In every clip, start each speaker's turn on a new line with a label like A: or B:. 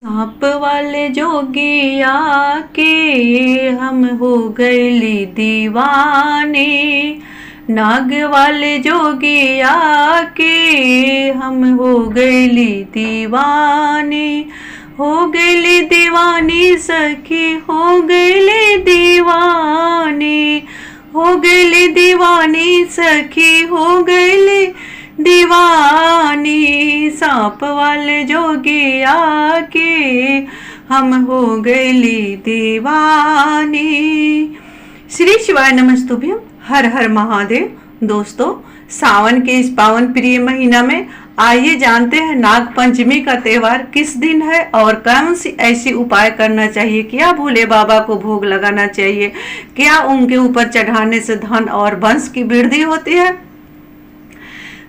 A: सांप वाले जोगिया के हम हो गईली दीवाने। नाग वाले जोगिया के हम हो गईली दीवाने। हो गईली दीवानी सखी हो गईली दीवानी। हो गईली दीवानी सखी हो गईली दीवानी। सांप वाले जोगिया के हम हो गईली दीवानी। श्री शिवाय नमस्तुभ्यम। हर हर महादेव। दोस्तों, सावन के इस पावन प्रिय महीना में आइए जानते हैं नाग पंचमी का त्योहार किस दिन है और कौन सी ऐसी उपाय करना चाहिए। क्या भोले बाबा को भोग लगाना चाहिए, क्या उनके ऊपर चढ़ाने से धन और वंश की वृद्धि होती है।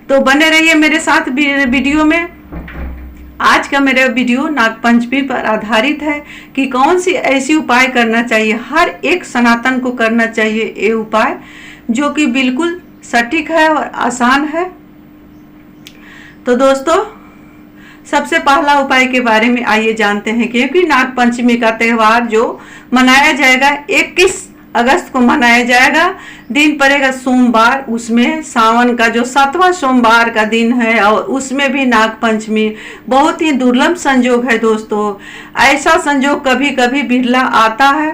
A: तो बने रहिए मेरे साथ वीडियो में। आज का मेरा वीडियो नाग पंचमी पर आधारित है कि कौन सी ऐसी उपाय करना चाहिए। हर एक सनातन को करना चाहिए ये उपाय, जो कि बिल्कुल सटीक है और आसान है। तो दोस्तों, सबसे पहला उपाय के बारे में आइए जानते हैं। क्योंकि नाग पंचमी का त्यौहार जो मनाया जाएगा 21 अगस्त को मनाया जाएगा। दिन पड़ेगा सोमवार, उसमें सावन का जो 7वां सोमवार का दिन है और उसमें भी नाग पंचमी। बहुत ही दुर्लभ संजोग है दोस्तों, ऐसा संजोग कभी कभी बिरला आता है।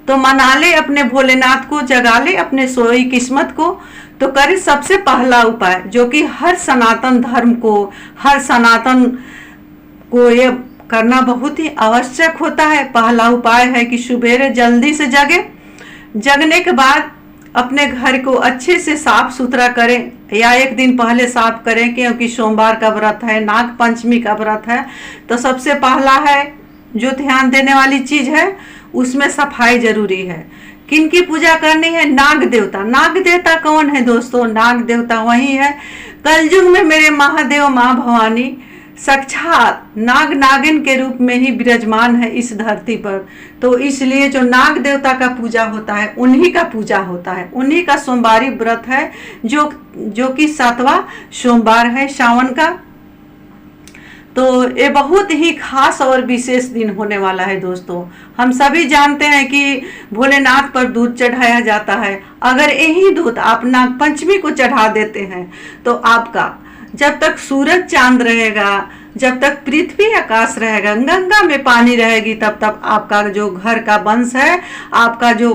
A: तो मना ले अपने भोलेनाथ को, जगा ले अपने सोई किस्मत को। तो करे सबसे पहला उपाय जो कि हर सनातन धर्म को, हर सनातन को ये करना बहुत ही आवश्यक होता है। पहला उपाय है कि सुबह जल्दी से जगने के बाद अपने घर को अच्छे से साफ सुथरा करें या एक दिन पहले साफ करें, क्योंकि सोमवार का व्रत है, नाग पंचमी का व्रत है। तो सबसे पहला है जो ध्यान देने वाली चीज है, उसमें सफाई जरूरी है। किनकी पूजा करनी है? नाग देवता। नाग देवता कौन है दोस्तों? नाग देवता वही है कलयुग में मेरे महादेव माँ भवानी साक्षात नाग नागिन के रूप में ही विराजमान है इस धरती पर। तो इसलिए जो नाग देवता का पूजा होता है उन्हीं का पूजा होता है, उन्हीं का सोमवारी व्रत है जो कि 7वां सोमवार है सावन का। तो ये बहुत ही खास और विशेष दिन होने वाला है दोस्तों। हम सभी जानते हैं कि भोलेनाथ पर दूध चढ़ाया जाता है। अगर यही दूध आप नाग पंचमी को चढ़ा देते हैं तो आपका जब तक सूरज चांद रहेगा, जब तक पृथ्वी आकाश रहेगा, गंगा में पानी रहेगी, तब तक आपका जो घर का वंश है, आपका जो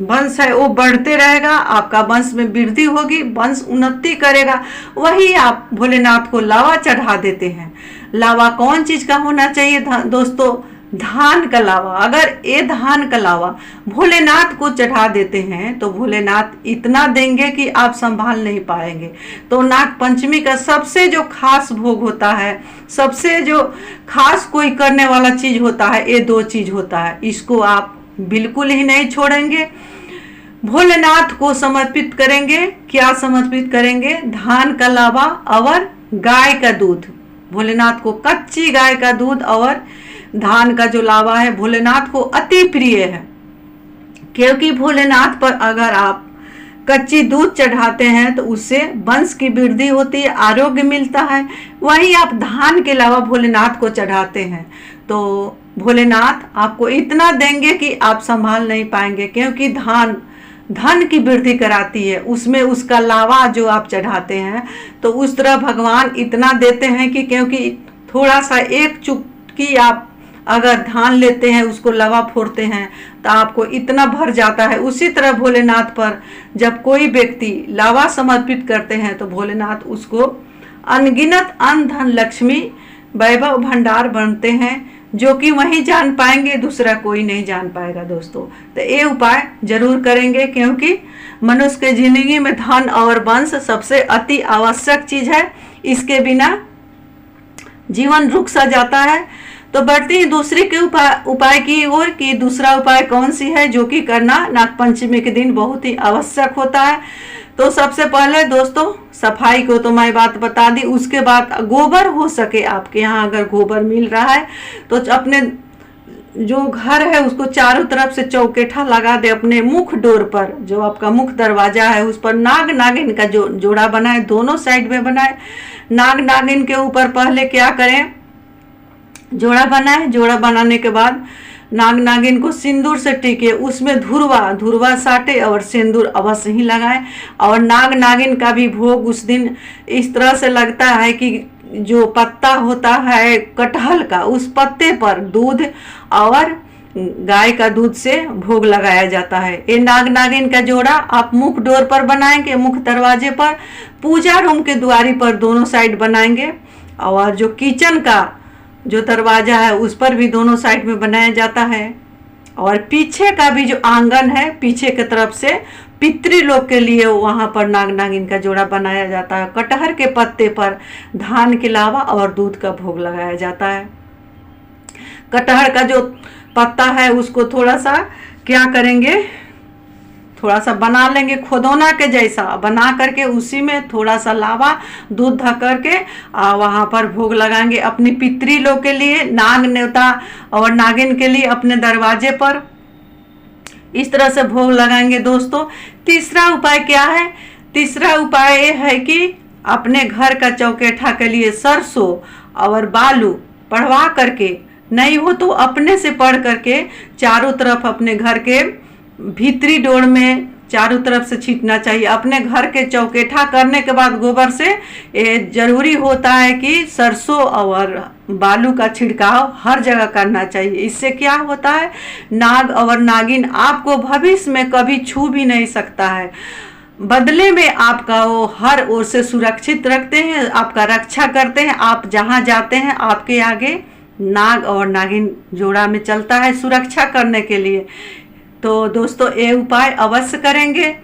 A: वंश है वो बढ़ते रहेगा। आपका वंश में वृद्धि होगी, वंश उन्नति करेगा। वही आप भोलेनाथ को लावा चढ़ा देते हैं। लावा कौन चीज का होना चाहिए दोस्तों? धान का लावा। अगर ये धान का लावा भोलेनाथ को चढ़ा देते हैं तो भोलेनाथ इतना देंगे कि आप संभाल नहीं पाएंगे। तो नाग पंचमी का सबसे जो खास भोग होता है, सबसे जो खास कोई करने वाला चीज होता है, ये 2 चीज होता है। इसको आप बिल्कुल ही नहीं छोड़ेंगे, भोलेनाथ को समर्पित करेंगे। क्या समर्पित करेंगे? धान का लावा और गाय का दूध। भोलेनाथ को कच्ची गाय का दूध और धान का जो लावा है भोलेनाथ को अति प्रिय है। क्योंकि भोलेनाथ पर अगर आप कच्ची दूध चढ़ाते हैं तो उससे वंश की वृद्धि होती है, आरोग्य मिलता है। वहीं आप धान के अलावा भोलेनाथ को चढ़ाते हैं तो भोलेनाथ आपको इतना देंगे कि आप संभाल नहीं पाएंगे। क्योंकि धन की वृद्धि कराती है, उसमें उसका लावा जो आप चढ़ाते हैं तो उस तरह भगवान इतना देते हैं कि क्योंकि थोड़ा सा एक चुटकी आप अगर धान लेते हैं, उसको लावा फोड़ते हैं तो आपको इतना भर जाता है। उसी तरह भोलेनाथ पर जब कोई व्यक्ति लावा समर्पित करते हैं तो भोलेनाथ उसको अनगिनत अन्न धन लक्ष्मी वैभव भंडार बनते हैं, जो कि वही जान पाएंगे, दूसरा कोई नहीं जान पाएगा दोस्तों। तो ये उपाय जरूर करेंगे, क्योंकि मनुष्य के जिंदगी में धन और वंश सबसे अति आवश्यक चीज है। इसके बिना जीवन रुक सा जाता है। तो बढ़ती है दूसरे के उपाय की ओर कि दूसरा उपाय कौन सी है जो कि करना नाग पंचमी के दिन बहुत ही आवश्यक होता है। तो सबसे पहले दोस्तों सफाई को तो मैं बात बता दी। उसके बाद गोबर हो सके आपके यहाँ अगर गोबर मिल रहा है तो अपने जो घर है उसको चारों तरफ से चौकेठा लगा दे। अपने मुख डोर पर जो आपका मुख दरवाजा है उस पर नाग नागिन का जो जोड़ा बनाए, दोनों साइड में बनाए। नाग नागिन के ऊपर पहले क्या करें, जोड़ा बनाए। जोड़ा बनाने के बाद नाग नागिन को सिंदूर से टीके, उसमें धुरवा साटे और सिंदूर अवश्य ही लगाए। और नाग नागिन का भी भोग उस दिन इस तरह से लगता है कि जो पत्ता होता है कटहल का, उस पत्ते पर दूध और गाय का दूध से भोग लगाया जाता है। ये नाग नागिन का जोड़ा आप मुख डोर पर बनाएंगे, मुख दरवाजे पर, पूजा रूम के द्वारी पर दोनों साइड बनाएंगे। और जो किचन का जो दरवाजा है उस पर भी दोनों साइड में बनाया जाता है। और पीछे का भी जो आंगन है, पीछे की तरफ से पितृलोक के लिए वहां पर नाग नागिन का जोड़ा बनाया जाता है। कटहर के पत्ते पर धान के लावा और दूध का भोग लगाया जाता है। कटहर का जो पत्ता है उसको थोड़ा सा क्या करेंगे, थोड़ा सा बना लेंगे, खोदोना के जैसा बना करके उसी में थोड़ा सा लावा दूध धर करके वहां पर भोग लगाएंगे अपनी पितृलोक के लिए, नाग नेवता और नागिन के लिए अपने दरवाजे पर। इस तरह से भोग लगाएंगे दोस्तों। तीसरा उपाय क्या है? तीसरा उपाय ये है कि अपने घर का चौकेठा के लिए सरसों और बालू पढ़वा करके, नहीं हो तो अपने से पढ़ करके चारों तरफ अपने घर के भीतरी डोर में चारों तरफ से छींटना चाहिए। अपने घर के चौकेठा करने के बाद गोबर से ये जरूरी होता है कि सरसों और बालू का छिड़काव हर जगह करना चाहिए। इससे क्या होता है, नाग और नागिन आपको भविष्य में कभी छू भी नहीं सकता है। बदले में आपका वो हर ओर से सुरक्षित रखते हैं, आपका रक्षा करते हैं। आप जहाँ जाते हैं आपके आगे नाग और नागिन जोड़ा में चलता है सुरक्षा करने के लिए। तो दोस्तों ये उपाय अवश्य करेंगे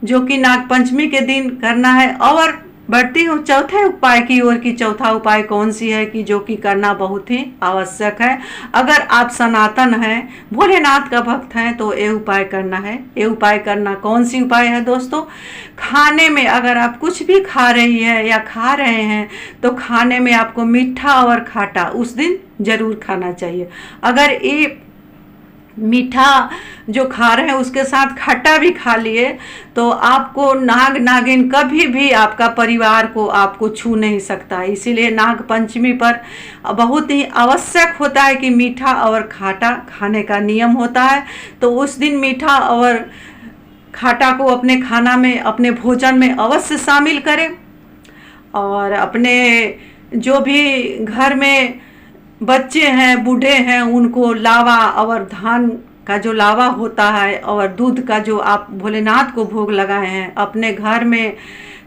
A: जो कि नाग पंचमी के दिन करना है। और बढ़ती हूँ चौथे उपाय की ओर की। चौथा उपाय कौन सी है कि जो कि करना बहुत ही आवश्यक है। अगर आप सनातन हैं, भोलेनाथ का भक्त हैं, तो ये उपाय करना है। ये उपाय करना कौन सी उपाय है दोस्तों? खाने में अगर आप कुछ भी खा रही है या खा रहे हैं तो खाने में आपको मीठा और खाटा उस दिन जरूर खाना चाहिए। अगर ये मीठा जो खा रहे हैं उसके साथ खट्टा भी खा लिए तो आपको नाग नागिन कभी भी आपका परिवार को आपको छू नहीं सकता। इसीलिए नाग पंचमी पर बहुत ही आवश्यक होता है कि मीठा और खाटा खाने का नियम होता है। तो उस दिन मीठा और खाटा को अपने खाना में, अपने भोजन में अवश्य शामिल करें। और अपने जो भी घर में बच्चे हैं, बूढ़े हैं, उनको लावा और धान का जो लावा होता है और दूध का जो आप भोलेनाथ को भोग लगाए हैं, अपने घर में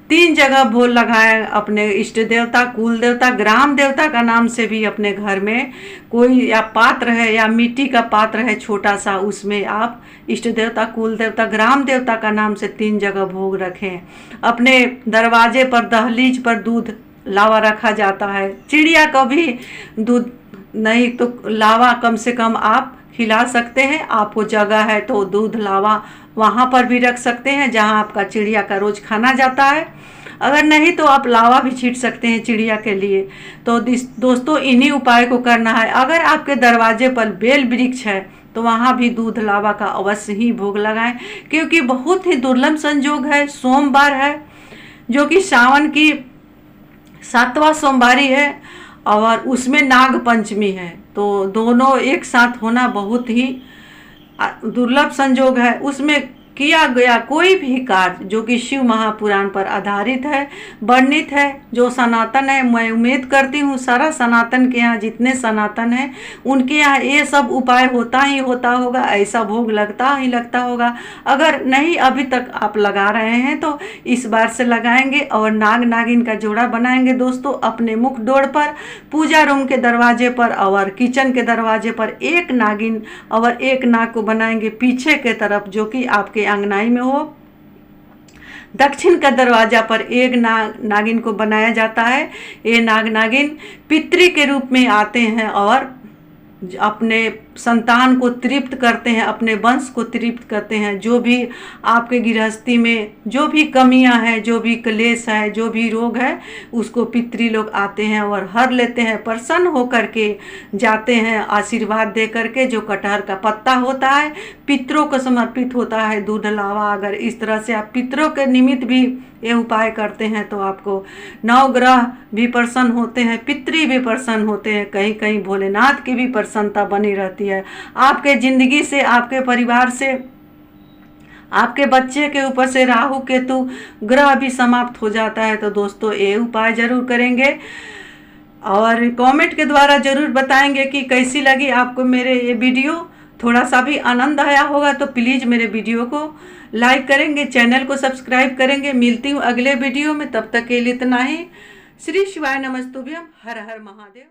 A: 3 जगह भोग लगाए। अपने इष्ट देवता, कुल देवता, ग्राम देवता का नाम से भी अपने घर में कोई या पात्र है या मिट्टी का पात्र है छोटा सा, उसमें आप इष्ट देवता, कुल देवता, ग्राम देवता का नाम से 3 जगह भोग रखें। अपने दरवाजे पर, दहलीज पर दूध लावा रखा जाता है। चिड़िया का भी दूध नहीं तो लावा कम से कम आप खिला सकते हैं। आपको जगह है तो दूध लावा वहाँ पर भी रख सकते हैं जहाँ आपका चिड़िया का रोज खाना जाता है। अगर नहीं तो आप लावा भी छीट सकते हैं चिड़िया के लिए। तो दोस्तों इन्हीं उपाय को करना है। अगर आपके दरवाजे पर बेल वृक्ष है तो वहाँ भी दूध लावा का अवश्य ही भोग लगाएं, क्योंकि बहुत ही दुर्लभ संयोग है। सोमवार है जो कि सावन की 7वां सोमवारी है और उसमें नाग पंचमी है, तो दोनों एक साथ होना बहुत ही दुर्लभ संयोग है। उसमें किया गया कोई भी कार्य जो कि शिव महापुराण पर आधारित है, वर्णित है, जो सनातन है, मैं उम्मीद करती हूँ सारा सनातन के यहाँ जितने सनातन हैं उनके यहाँ ये सब उपाय होता ही होता होगा, ऐसा भोग लगता ही लगता होगा। अगर नहीं अभी तक आप लगा रहे हैं तो इस बार से लगाएंगे और नाग नागिन का जोड़ा बनाएंगे दोस्तों। अपने मुख डोर पर, पूजा रूम के दरवाजे पर और किचन के दरवाजे पर एक नागिन और एक नाग को बनाएंगे पीछे के तरफ, जो कि आपके आंगनाई में हो। दक्षिण का दरवाजा पर एक नागिन को बनाया जाता है। ये नाग नागिन पितृ के रूप में आते हैं और अपने संतान को तृप्त करते हैं, अपने वंश को तृप्त करते हैं। जो भी आपके गृहस्थी में जो भी कमियां हैं, जो भी क्लेश है, जो भी रोग है, उसको पितृ लोग आते हैं और हर लेते हैं, प्रसन्न होकर के जाते हैं, आशीर्वाद दे करके। जो कटहर का पत्ता होता है पितरों को समर्पित होता है, दूध लावा। अगर इस तरह से आप पितरों के निमित्त भी ये उपाय करते हैं तो आपको नवग्रह भी प्रसन्न होते हैं, पितृ भी प्रसन्न होते हैं, कहीं कहीं भोलेनाथ की भी प्रसन्नता बनी रहती है आपके जिंदगी से, आपके परिवार से, आपके बच्चे के ऊपर से राहु केतु ग्रह भी समाप्त हो जाता है। तो दोस्तों ये उपाय जरूर करेंगे और कमेंट के द्वारा जरूर बताएंगे कि कैसी लगी आपको मेरे ये वीडियो। थोड़ा सा भी आनंद आया होगा तो प्लीज़ मेरे वीडियो को लाइक करेंगे, चैनल को सब्सक्राइब करेंगे। मिलती हूँ अगले वीडियो में, तब तक के लिए इतना ही। श्री शिवाय नमस्तुभ्यम। हर हर महादेव।